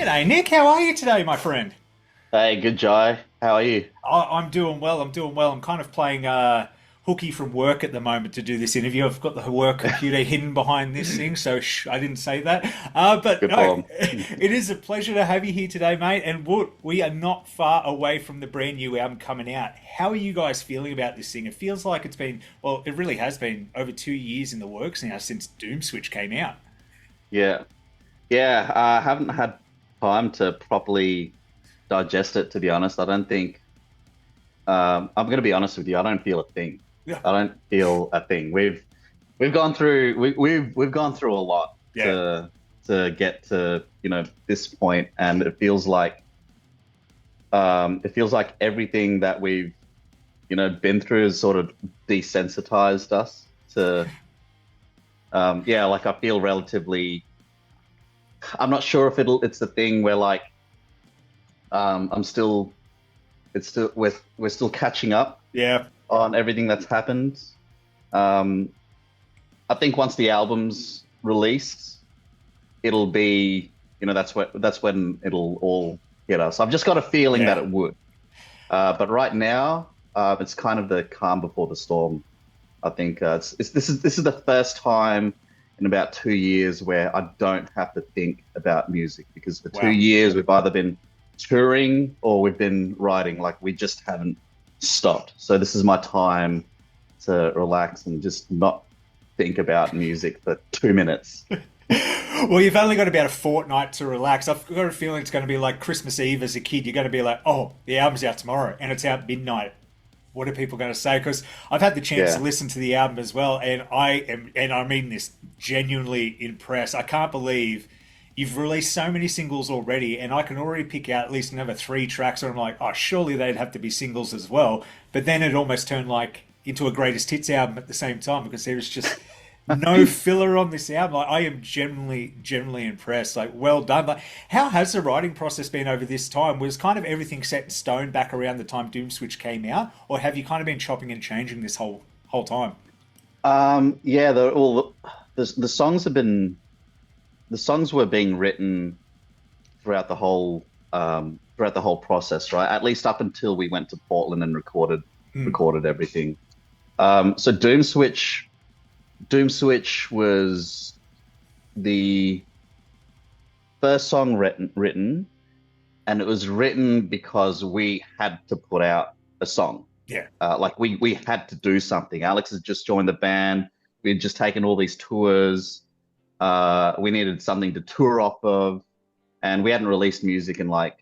G'day, Nick. How are you today, my friend? Hey, good Jai. How are you? I'm doing well. I'm doing well. I'm kind of playing hooky from work at the moment to do this interview. I've got the work computer hidden behind this thing, so I didn't say that. But Good no, form. it is a pleasure to have you here today, mate. And we are not far away from the brand new album coming out. How are you guys feeling about this thing? It feels like it's been, well, it really has been over 2 years in the works now since Doom Switch came out. Yeah. Yeah, I haven't had time to properly digest it, to be honest. I don't think I'm going to be honest with you. I don't feel a thing. Yeah, I don't feel a thing. We've gone through we've gone through a lot yeah, to get to, this point, and it feels like everything that we've, been through has sort of desensitized us to yeah, like I feel relatively. I'm not sure if it's the thing where like I'm still it's still we're still catching up yeah. on everything that's happened. Um, I think once the album's released, it'll be, that's when it'll all hit us. I've just got a feeling that Yeah. it would. But right now, it's kind of the calm before the storm. I think this is the first time in about 2 years where I don't have to think about music, because for two Wow. years we've either been touring or we've been writing. Like, we just haven't stopped. So this is my time to relax and just not think about music for 2 minutes. Well, you've only got about a fortnight to relax. I've got a feeling it's going to be like Christmas Eve as a kid. You're going to be like, oh, the album's out tomorrow and it's out midnight. What are people going to say? Because I've had the chance to Yeah. listen to the album as well, and I mean this, genuinely impressed. I can't believe you've released so many singles already, and I can already pick out at least another three tracks where I'm like, oh, surely they'd have to be singles as well. But then it almost turned like into a greatest hits album at the same time because there's just no filler on this album. Like, I am genuinely impressed. Like, well done. Like, how has the writing process been over this time? Was kind of everything set in stone back around the time Doom Switch came out, or have you kind of been chopping and changing this whole time? Yeah, the songs the songs were being written throughout the whole process, right? At least up until we went to Portland and Hmm. recorded everything. So Doom Switch was the first song written, and it was written because we had to put out a song. Yeah. Like, we had to do something. Alex had just joined the band. We had just taken all these tours. We needed something to tour off of, and we hadn't released music in, like,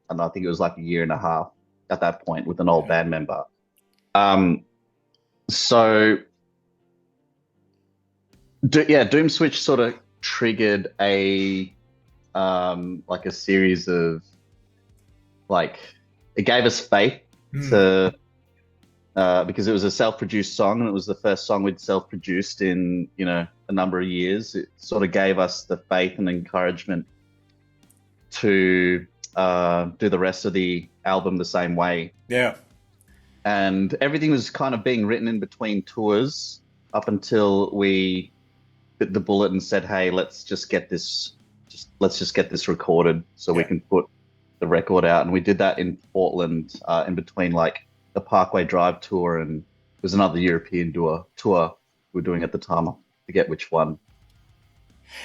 I don't know, I think it was like a year and a half at that point with an old Yeah. band member. Um, so yeah, Doom Switch sort of triggered a series of, like, it gave us faith Hmm. to because it was a self-produced song, and it was the first song we'd self-produced in, a number of years. It sort of gave us the faith and encouragement to do the rest of the album the same way. Yeah. And everything was kind of being written in between tours up until we bit the bullet and said, "Hey, let's just get this recorded so we Yeah. can put the record out." And we did that in Portland, in between, like, the Parkway Drive tour, and there's another European tour we are doing at the time. I forget which one.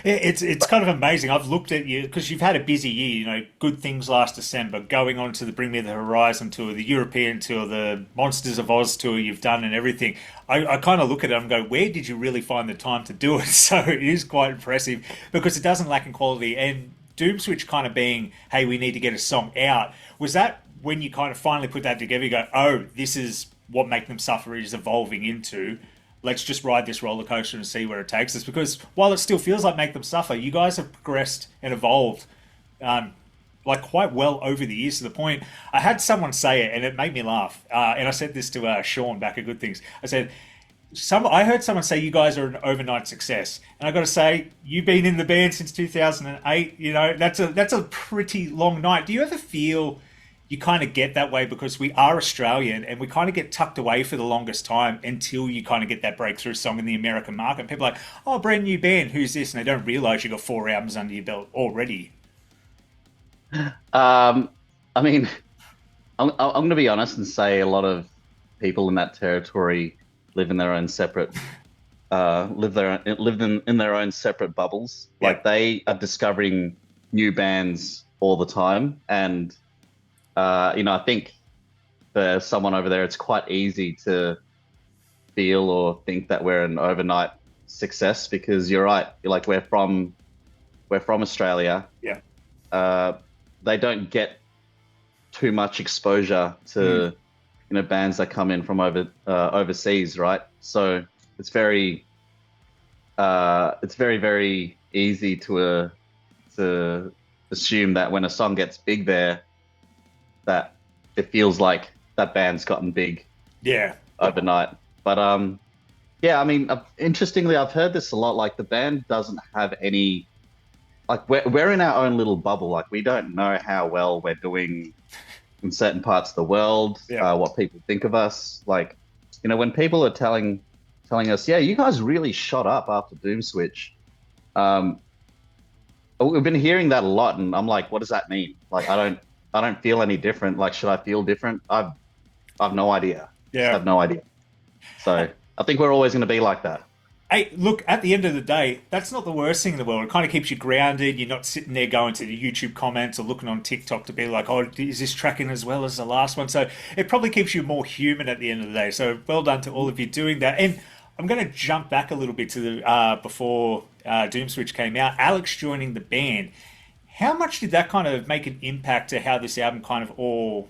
It's kind of amazing. I've looked at you because you've had a busy year. Good things last December, going on to the Bring Me the Horizon tour, the European tour, the Monsters of Oz tour you've done, and everything. I kind of look at it and go, where did you really find the time to do it? So it is quite impressive because it doesn't lack in quality. And Doom Switch kind of being, hey, we need to get a song out. Was that when you kind of finally put that together? You go, oh, this is what Make Them Suffer is evolving into. Let's just ride this roller coaster and see where it takes us. Because while it still feels like Make Them Suffer, you guys have progressed and evolved, um, like, quite well over the years, to the point I had someone say it and it made me laugh. And I said this to Sean back at Good Things. I said, I heard someone say you guys are an overnight success, and I got to say, you've been in the band since 2008. That's a pretty long night. Do you ever feel you kind of get that way because we are Australian and we kind of get tucked away for the longest time until you kind of get that breakthrough song in the American market? People are like, oh, brand new band, who's this? And they don't realize you got four albums under your belt already. Um, I mean, I'm going to be honest and say a lot of people in that territory live in their own separate live in their own separate bubbles. Yeah. Like they are discovering new bands all the time, and I think for someone over there, it's quite easy to feel or think that we're an overnight success because you're right. Like we're from Australia. Yeah. Uh, they don't get too much exposure Mm. to bands that come in from overseas, right? So it's very easy to assume that when a song gets big there, that it feels like that band's gotten big Yeah. overnight. But yeah, I mean, interestingly, I've heard this a lot. Like the band doesn't have any like we're in our own little bubble. Like we don't know how well we're doing in certain parts of the world, Yeah. what people think of us. Like, when people are telling us, yeah, you guys really shot up after Doom Switch. Um, we've been hearing that a lot, and I'm like, what does that mean? Like, I don't feel any different. Like, should I feel different? I've no idea. Just Yeah. have no idea. So I think we're always going to be like that. Hey, look, at the end of the day, that's not the worst thing in the world. It kind of keeps you grounded. You're not sitting there going to the YouTube comments or looking on TikTok to be like, oh, is this tracking as well as the last one? So it probably keeps you more human at the end of the day. So well done to all of you doing that. And I'm going to jump back a little bit to the before Doom Switch came out. Alex joining the band. How much did that kind of make an impact to how this album kind of all,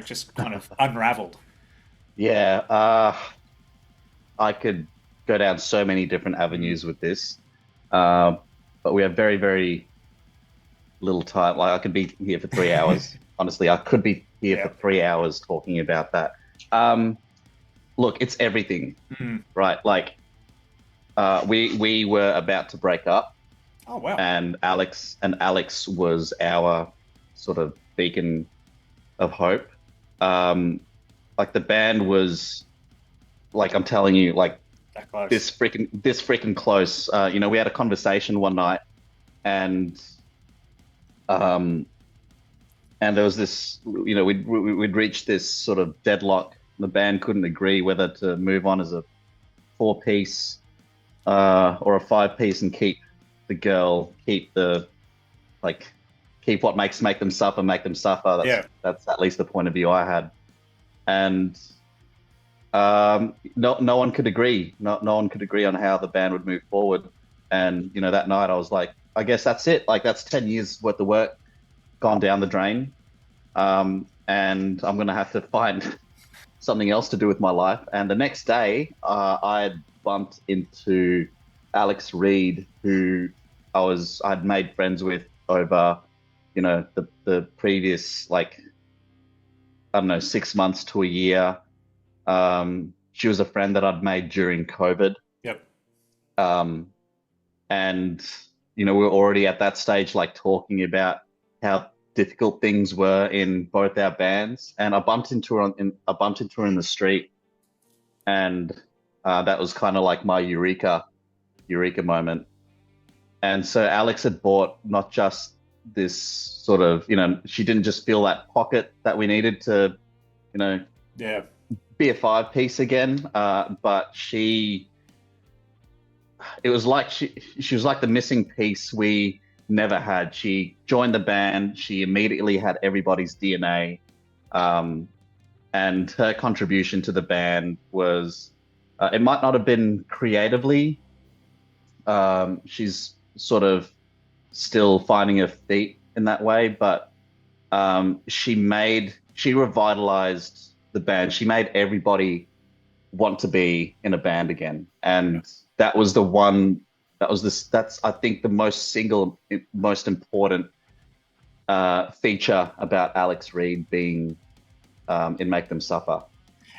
just kind of unraveled? Yeah, I could go down so many different Mm. avenues with this, uh, but we have very, very little time. Like I could be here for 3 hours. Honestly, I could be here for Yeah. 3 hours talking about that. Um, Look, it's everything, Mm. right? Like we were about to break up, Oh, wow. and Alex was our sort of beacon of hope. Um, like the band was like I'm telling you, like That close. this freaking close. We had a conversation one night, and um, and there was this, we'd reached this sort of deadlock. The band couldn't agree whether to move on as a four-piece or a five-piece and keep the girl, like keep what make them suffer, make them suffer. That's Yeah. that's at least the point of view I had, and no one could agree. No one could agree on how the band would move forward. And that night I was like, I guess that's it. Like that's 10 years worth of work gone down the drain. And I'm gonna have to find something else to do with my life. And the next day, I had bumped into Alex Reade, who I'd made friends with over, the previous like I don't know 6 months to a year. She was a friend that I'd made during COVID. Yep. Um, and we were already at that stage, like talking about how difficult things were in both our bands. And I bumped into her in the street, and that was kind of like my eureka moment. And so Alex had bought not just this sort of, she didn't just fill that pocket that we needed to, you know, Yeah. be a five-piece again, but it was like she was like the missing piece we never had. She joined the band. She immediately had everybody's DNA, um, and her contribution to the band was. It might not have been creatively. She's sort of still finding her feet in that way, but she revitalized the band. She made everybody want to be in a band again, and that was the one. That's I think the most important feature about Alex Reade being in Make Them Suffer.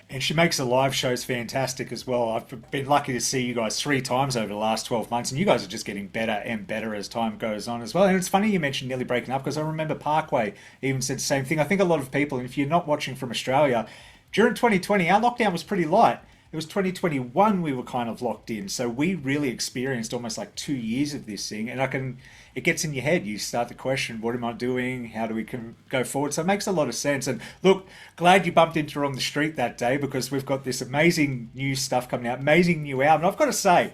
And she makes the live shows fantastic as well. I've been lucky to see you guys 3 times over the last 12 months, and you guys are just getting better and better as time goes on as well. And it's funny you mentioned nearly breaking up because I remember Parkway even said the same thing. I think a lot of people, and if you're not watching from Australia, during 2020, our lockdown was pretty light. it was 2021 we were kind of locked in. So we really experienced almost like 2 years of this thing. And it gets in your head. You start to question, what am I doing? How do we go forward? So it makes a lot of sense. And look, glad you bumped into her on the street that day because we've got this amazing new stuff coming out, amazing new album. I've got to say,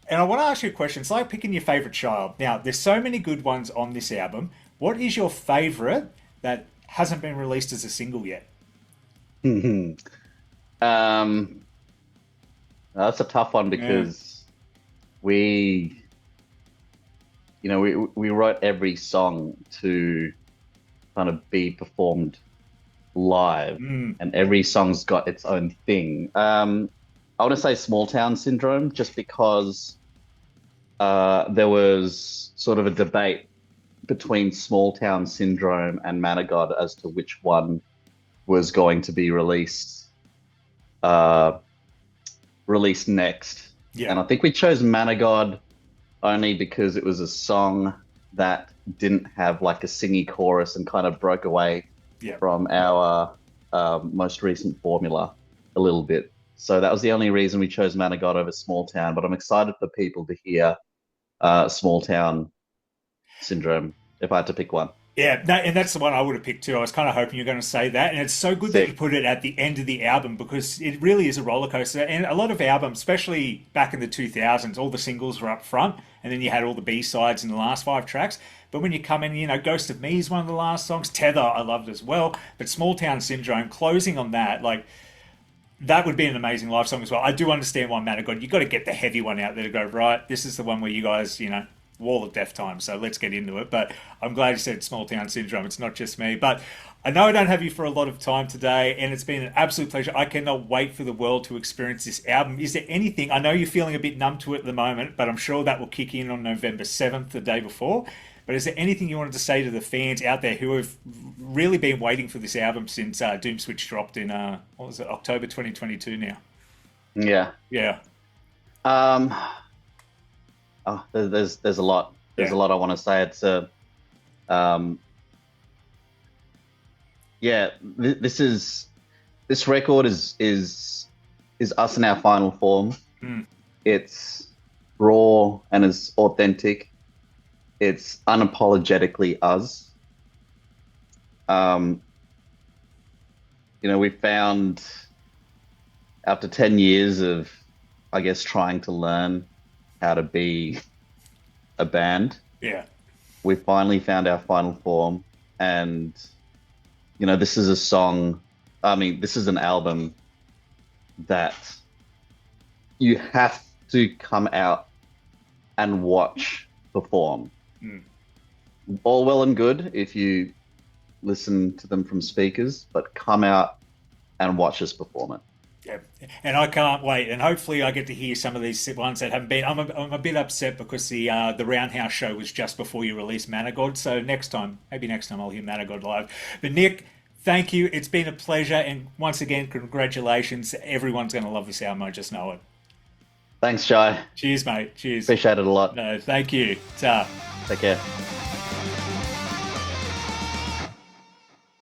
and I want to ask you a question. It's like picking your favorite child. Now, there's so many good ones on this album. What is your favorite that hasn't been released as a single yet? Um, that's a tough one Yeah. because we, we wrote every song to kind of be performed live, Mm, and every song's got its own thing. I want to say Small Town Syndrome, just because there was sort of a debate between Small Town Syndrome and Man of God as to which one was going to be uh, released next. yeah. And I think we chose Man of God only because it was a song that didn't have like a singy chorus and kind of broke away Yeah. from our most recent formula a little bit. So that was the only reason we chose Man of God over Small Town. But I'm excited for people to hear Small Town Syndrome if I had to pick one. Yeah, no, and that's the one I would have picked too. I was kind of hoping you're going to say that, and it's so good that you Sick. put it at the end of the album because it really is a roller coaster. And a lot of albums, especially back in the 2000s, all the singles were up front, and then you had all the B sides in the last 5 tracks. But when you come in, Ghost of Me is one of the last songs. Tether, I loved as well. But Small Town Syndrome, closing on that, like that would be an amazing live song as well. I do understand why Man of God. You got to get the heavy one out there to go right. This is the one where you guys, wall of death time. So let's get into it. But I'm glad you said Small Town Syndrome. It's not just me. But I know I don't have you for a lot of time today, and it's been an absolute pleasure. I cannot wait for the world to experience this album. Is there anything? I know you're feeling a bit numb to it at the moment, but I'm sure that will kick in on November 7th, the day before. But is there anything you wanted to say to the fans out there who have really been waiting for this album since Doom Switch dropped in what was it, October 2022 now? Yeah. Yeah, Um, there's a lot. There's yeah, a lot I want to say. It's um, yeah. This record is us in our final form. mm, It's raw and it's authentic. It's unapologetically us. Um, we found after 10 years of, I guess, trying to learn how to be a band, yeah, we finally found our final form. And, this is a song, I mean, this is an album that you have to come out and watch perform. mm. All well and good if you listen to them from speakers, but come out and watch us perform it. Yeah, and I can't wait. And hopefully, I get to hear some of these ones that haven't been. I'm a bit upset because the Roundhouse show was just before you released Man of God. So maybe next time I'll hear Man of God live. But Nic, thank you. It's been a pleasure, and once again, congratulations. Everyone's going to love this album. I just know it. Thanks, Jai. Cheers, mate. Cheers. Appreciate it a lot. No, thank you. Ta. Take care.